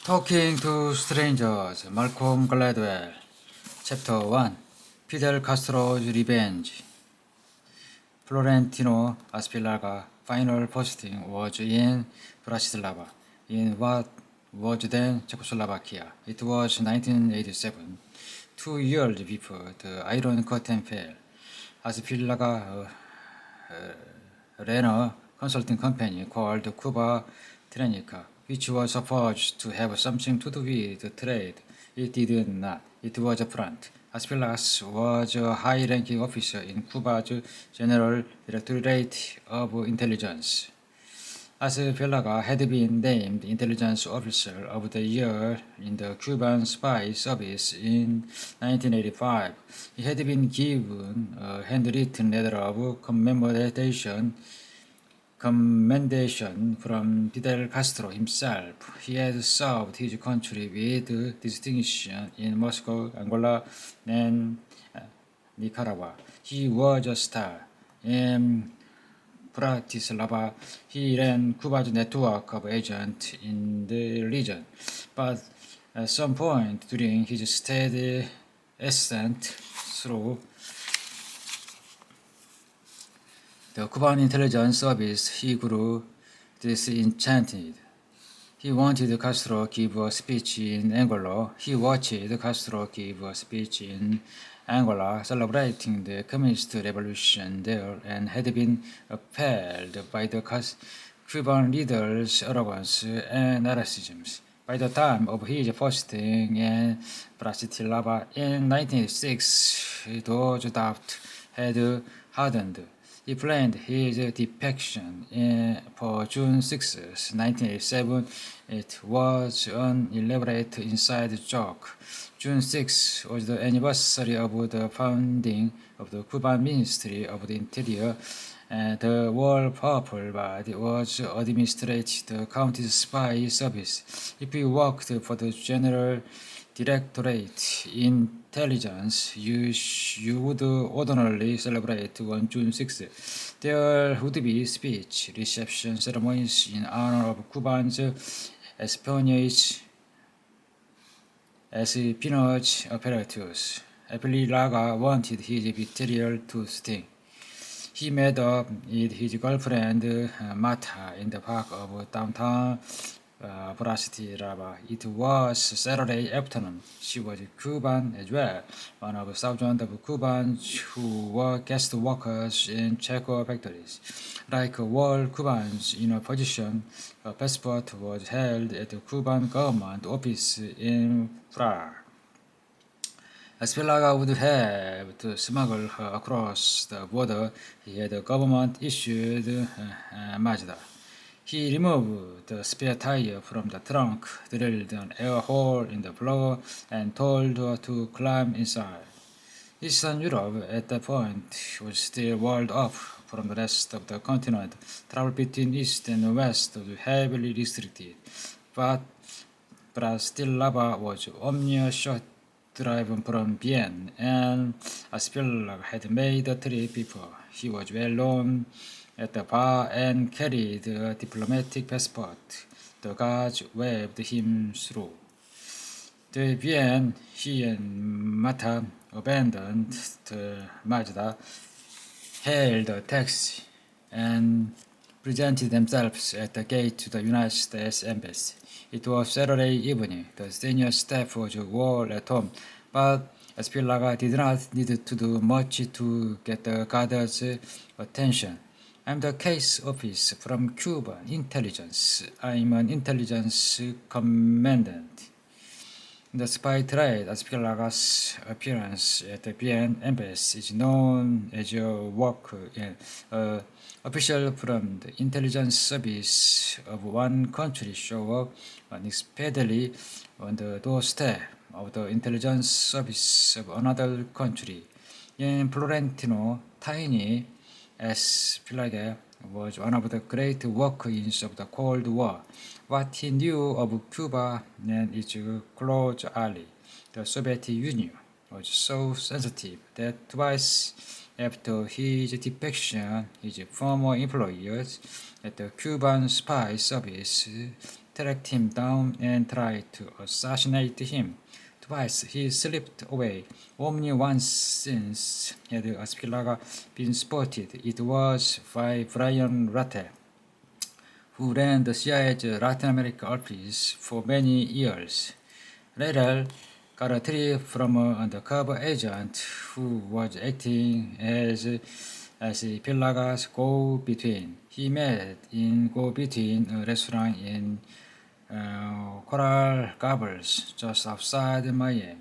Talking to Strangers, Malcolm Gladwell, Chapter 1, Fidel Castro's Revenge. Florentino Aspillaga final posting was in Bratislava, in what was then Czechoslovakia. It was 1987, 2 years before the Iron Curtain fell. Aspillaga ran a consulting company called Cuba Trenica, which was supposed to have something to do with trade. It did not. It was a front. Aspilas was a high-ranking officer in Cuba's General Directorate of Intelligence. Aspillaga had been named Intelligence Officer of the Year in the Cuban Spy Service in 1985. He had been given a handwritten letter of commendation from Fidel Castro himself. He had served his country with distinction in Moscow, Angola, and Nicaragua. He was a star. In Bratislava, he ran Cuba's network of agents in the region, but at some point during his steady ascent through the Cuban intelligence service, he grew disenchanted. He wanted Castro to give a speech in Angola. He watched Castro give a speech in Angola celebrating the communist revolution there and had been appalled by the Cuban leader's arrogance and narcissism. By the time of his posting in Bratislava in 1986, those doubts had hardened. He planned his defection for June 6, 1987. It was an elaborate inside joke. June 6 was the anniversary of the founding of the Cuban Ministry of the Interior. The all-powerful body was administrated the county's spy service. If you worked for the General Directorate Intelligence, you would ordinarily celebrate on June 6th. There would be speech reception ceremonies in honor of Cuban's espionage apparatus. Apillaga wanted his betrayal to sting. He met up with his girlfriend Marta in the park of downtown Bratislava. It was Saturday afternoon. She was Cuban as well, one of thousands of Cubans who were guest workers in Checo factories. Like all Cubans in a position, her passport was held at the Cuban government office in Prague. Aspillaga would have to smuggle her across the border. He had a government-issued Mazda. He removed the spare tire from the trunk, drilled an air hole in the floor, and told her to climb inside. Eastern Europe at that point was still walled off from the rest of the continent. Travel between east and west was heavily restricted, but Bratislava was only a short drive from Vienna, and Aspillaga had made the trip before. He was well known at the bar and carried a diplomatic passport. The guards waved him through. The Vienna, he and Marta abandoned the Mazda, hailed a taxi, and presented themselves at the gate to the United States Embassy. It was Saturday evening. The senior staff was all at home, but Aspillaga did not need to do much to get the guards' attention. I'm the case officer from Cuban intelligence. I'm an intelligence commandant. In the spy trade, Aspillaga's appearance at the Vienna embassy is known as a work. Official from the intelligence service of one country show up unexpectedly on the doorstep of the intelligence service of another country. In Florentino, tiny Aspillaga was one of the great walk-ins of the Cold War. What he knew of Cuba and its close ally, the Soviet Union, was so sensitive that twice after his defection, his former employers at the Cuban spy service tracked him down and tried to assassinate him. Twice he slipped away. Only once since had Aspillaga been spotted. It was by Brian Rattel, who ran the CIA's Latin America office for many years. Rattel got a tip from an undercover agent who was acting as Pillaga's go-between. He met in go-between a restaurant in Coral Gables, just outside Miami.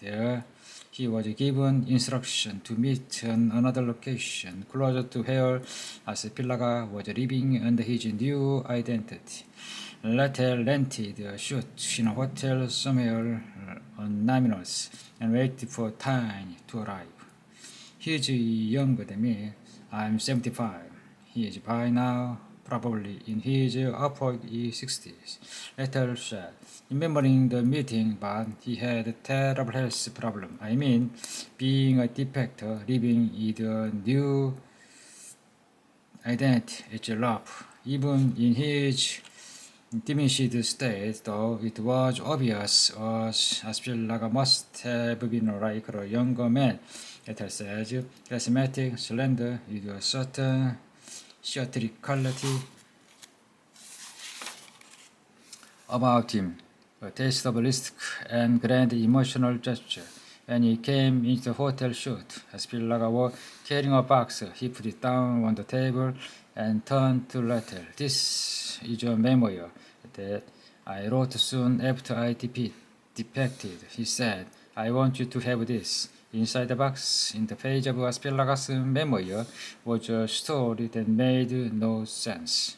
There, he was given instruction to meet in another location closer to where Pillaga was living under his new identity. Later rented a suite in a hotel somewhere anonymous and waited for time to arrive. He is younger than me. I'm 75. He is by now probably in his upper 60s. Later said, remembering the meeting, but he had a terrible health problem. I mean, being a defector, living in the new identity is rough. Even in his diminished state, though it was obvious Aspillaga must have been like a younger man. Later says, charismatic, slender, with a certain theatricality about him, a taste of risk and grand emotional gesture. When he came into the hotel suite, Aspillaga was carrying a box. He put it down on the table and turned to Rattel. This is a memoir that I wrote soon after I defected. He said, I want you to have this. Inside the box, in the page of Aspillaga's memoir, was a story that made no sense.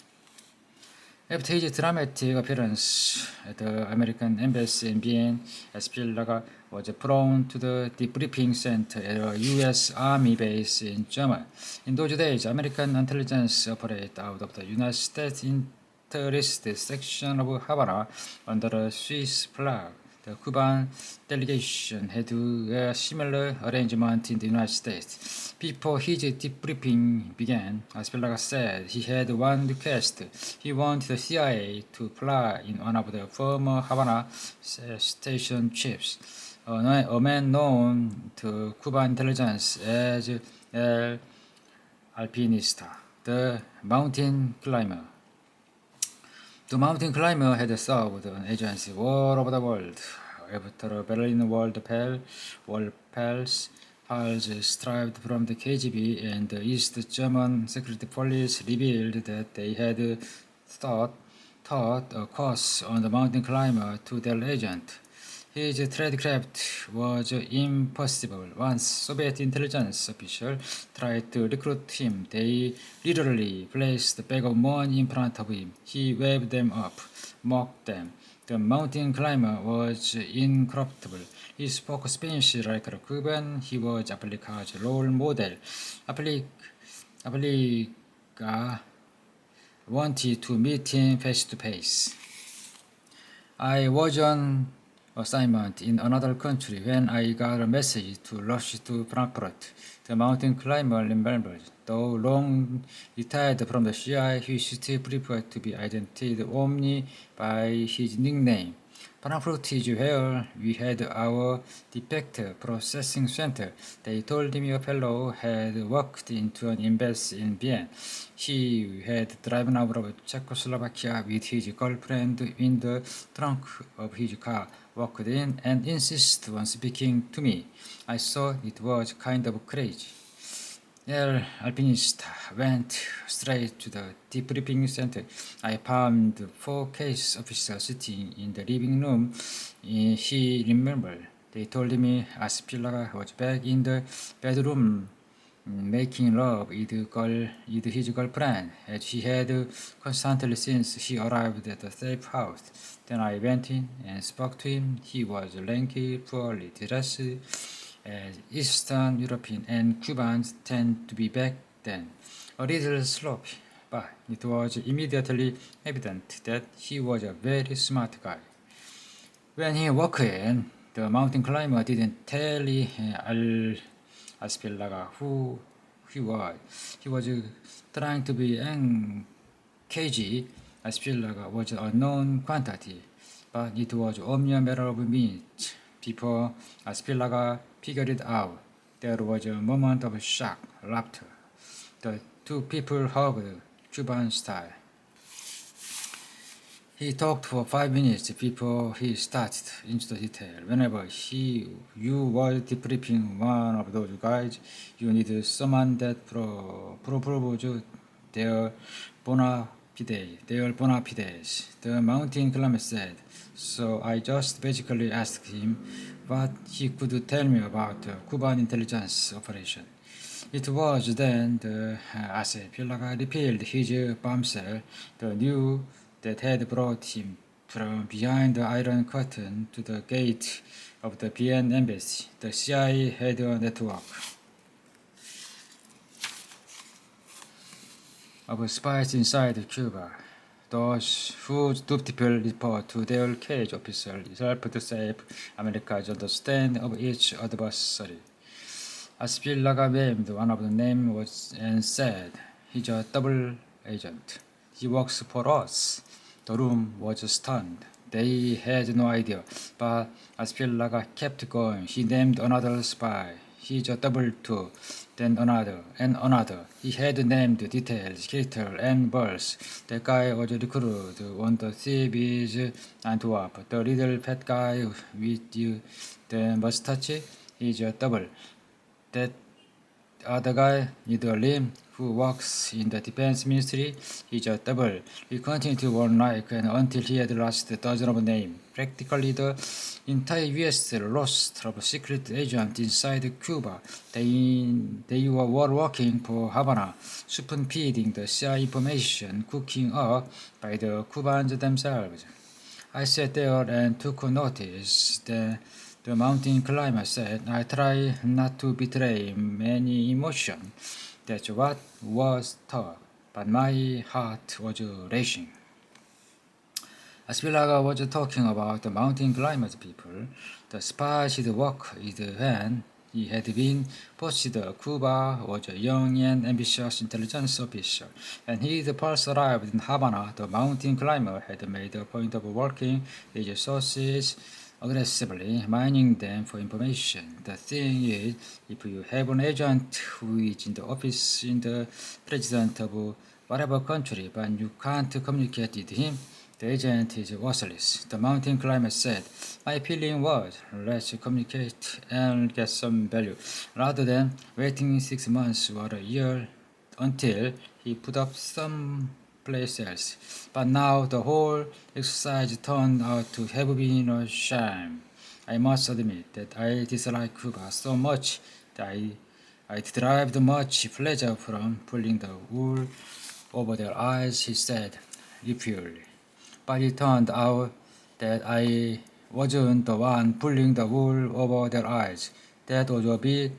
After his dramatic appearance at the American Embassy in Vienna, Aspillaga was flown to the debriefing center at a U.S. Army base in Germany. In those days, American intelligence operated out of the United States Interested section of Havana under a Swiss flag. The Cuban delegation had a similar arrangement in the United States. Before his debriefing began, Aspillaga said he had one request. He wanted the CIA to fly in one of the former Havana station chiefs, a man known to Cuban intelligence as El Alpinista, the mountain climber. The mountain climber had served an agency all over the world. After the Berlin Wall fell, files strived from the KGB and the East German security police revealed that they had taught a course on the mountain climber to their agent. His tradecraft was impossible. Once Soviet intelligence officials tried to recruit him, they literally placed a bag of money in front of him. He waved them up, mocked them. The mountain climber was incorruptible. He spoke Spanish like a Cuban. He was Aplica's role model. Aplica wanted to meet him face to face. I was on assignment in another country when I got a message to rush to Frankfurt. The mountain climber remembered. Though long retired from the CIA, he still preferred to be identified only by his nickname. Frankfurt is where we had our defector processing center. They told me a fellow had walked into an embassy in Vienna. He had driven out of Czechoslovakia with his girlfriend in the trunk of his car, walked in, and insisted on speaking to me. I thought it was kind of crazy. El Alpinista went straight to the debriefing center. I found 4 case officers sitting in the living room. He remembered. They told me Aspillaga was back in the bedroom making love with his girlfriend, as he had constantly since he arrived at the safe house. Then I went in and spoke to him. He was lanky, poorly dressed, as Eastern European and Cubans tend to be back then. A little sloppy, but it was immediately evident that he was a very smart guy. When he walked in, the mountain climber didn't tell Aspillaga who he was. He was trying to be cagey. aspillaga was a known quantity, but it was only a matter of minutes before aspillaga figured it out. There was a moment of shock, laughter. The two people hugged, Cuban style. He talked for 5 minutes before he started into the detail. Whenever you were debriefing one of those guys, you need someone that proves their bona fides. The mountain climber said. So I just basically asked him what he could tell me about the Cuban intelligence operation. It was then the Asepilaga revealed his bombshell, the news that had brought him from behind the Iron Curtain to the gate of the Vienna embassy. The CIA had a network of spies inside Cuba. Those whose people report to their cage officer help to save America's understanding of each adversary. Aspillaga named one of the names and said, "He's a double agent. He works for us." The room was stunned. They had no idea, but Aspillaga kept going. He named another spy. He's a double too. Then another, and another. He had named details, character, and births. That guy was recruited on the CB's Antwerp. The little fat guy with the mustache, he's a double. That other guy, Neither Lim, who works in the defense ministry, is a double. He continued to warn like until he had lost a dozen of names. Practically the entire U.S. lost of secret agents inside Cuba. They were all working for Havana, spoon-feeding the CIA information, cooking up by the Cubans themselves. I sat there and took notice. The mountain climber said, "I try not to betray any emotion." That's what was tough, but my heart was racing. Aspillaga was talking about the mountain climbers people. The spies he'd worked with when he had been posted to Cuba was a young and ambitious intelligence officer. When he first arrived in Havana, the mountain climber had made a point of working his sources aggressively, mining them for information. The thing is, if you have an agent who is in the office in the president of whatever country, but you can't communicate with him, the agent is worthless. The mountain climber said, "My feeling was, let's communicate and get some value, rather than waiting 6 months or a year until he put up someplace else." But now the whole exercise turned out to have been a sham. I must admit that I dislike Cuba so much that I derived much pleasure from pulling the wool over their eyes, he said repeatedly. But it turned out that I wasn't the one pulling the wool over their eyes. That was a bit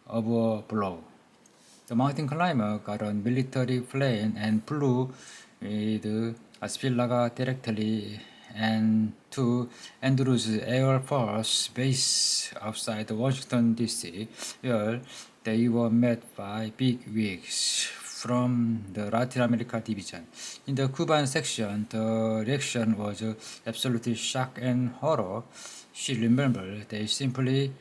of a blow. The mountain climber got on military plane and flew with Aspillaga directly and to Andrews Air Force Base outside Washington, D.C., where they were met by big wigs from the Latin America division. In the Cuban section, the reaction was absolutely shock and horror. She remembered they simply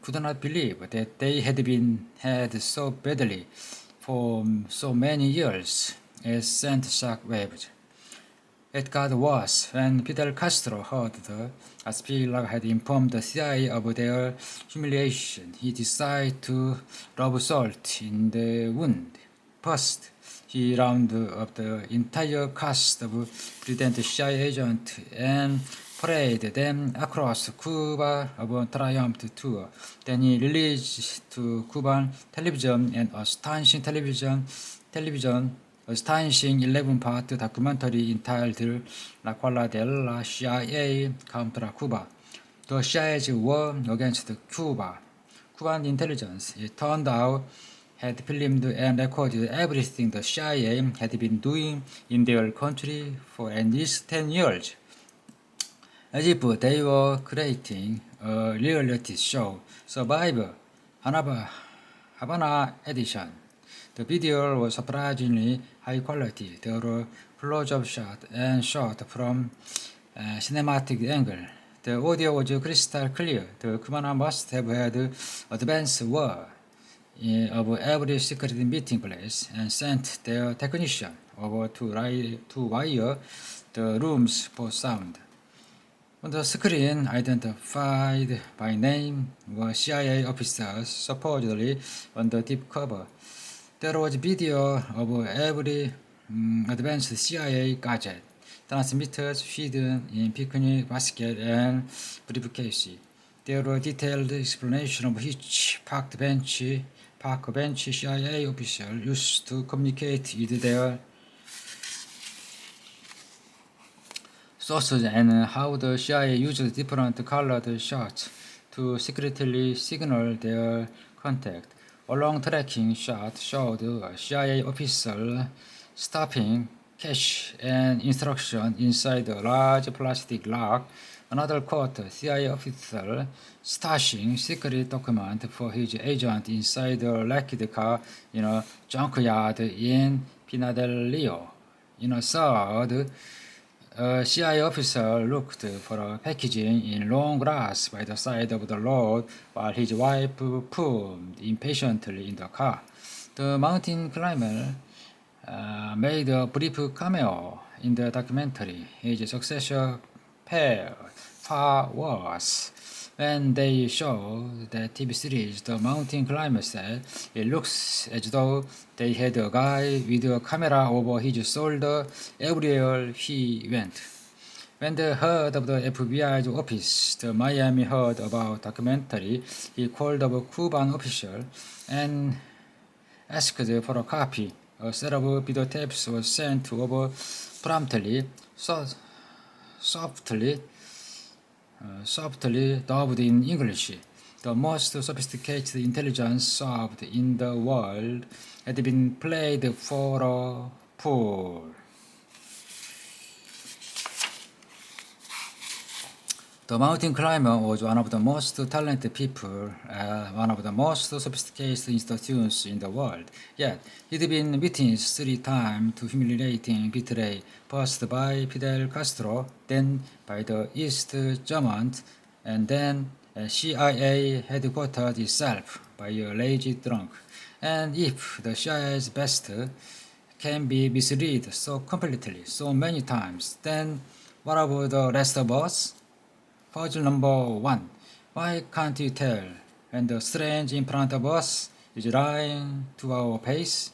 could not believe that they had been had so badly for so many years. It sent shock waves. It got worse when Fidel Castro heard that Aspillaga had informed the CIA of their humiliation. He decided to rub salt in the wound. First, he rounded up the entire cast of brilliant CIA agents and paraded them across Cuba of a triumph tour. Then he released to Cuban television an astonishing 11-part documentary entitled La Cuala de la CIA contra Cuba, the CIA's war against Cuba. Cuban intelligence, it turned out, had filmed and recorded everything the CIA had been doing in their country for at least 10 years, as if they were creating a reality show, Survivor, Havana edition. The video was surprisingly high quality. There close-up shot, and shot from cinematic angle. The audio was crystal clear. The commander must have had advanced word of every secret meeting place and sent their technician over to wire the rooms for sound. On the screen, identified by name, were CIA officers supposedly on the deep cover. There was video of every advanced CIA gadget, transmitters hidden in picnic basket and briefcase. There were detailed explanation of each park bench CIA official used to communicate with their sources and how the CIA used different colored shots to secretly signal their contact. A long tracking shot showed a CIA officer stuffing cash and instruction inside a large plastic lock. Another caught a CIA officer stashing secret document for his agent inside a wrecked car in a junkyard in Pinadelio. In a third, a CIA officer looked for a packaging in long grass by the side of the road while his wife pulled impatiently in the car. The mountain climber made a brief cameo in the documentary. His successor fared far worse. When they showed the TV series, the mountain climber said it looks as though they had a guy with a camera over his shoulder everywhere he went. When they heard of the FBI's office, the Miami heard about documentary, he called up a Cuban official and asked for a copy. A set of videotapes was sent over promptly, softly dubbed in English. The most sophisticated intelligence solved in the world had been played for a fool. The mountain climber was one of the most talented people, one of the most sophisticated institutions in the world. Yet, he'd been witnessed 3 times to humiliating betray, first by Fidel Castro, then by the East Germans, and then CIA headquarters itself by a lazy drunk. And if the CIA's best can be misled so completely, so many times, then what about the rest of us? Puzzle number 1. Why can't you tell when the strange in front of us is lying to our face?